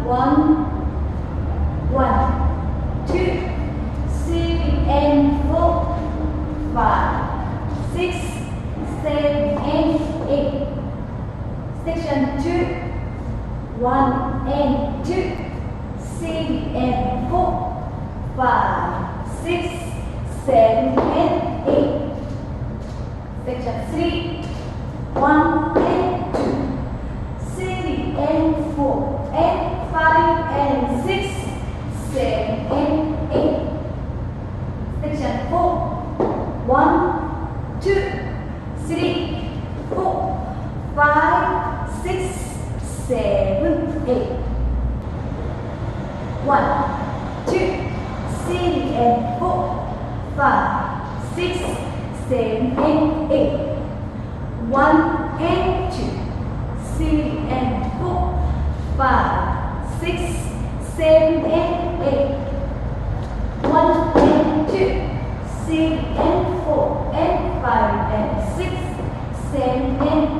1, 2, 3 and 4, 5, 6, 7 and 8. Section 2, 1 and 2, 3 and 4, 5, 6, 7 and 8. Section 3, 1 and 2, 3 and 4 and 5 and 6, 7 and 8. Section 4, 1, 2, 3, 4, 5, 6, 7, 8. 1, 2, 3 and 4, 5, 6, 7 and 8. 1 and 2, 3 and 4, 5, 6, 7 and 8. 1 and 2, 3 and 4 and 5 and 6, 7 and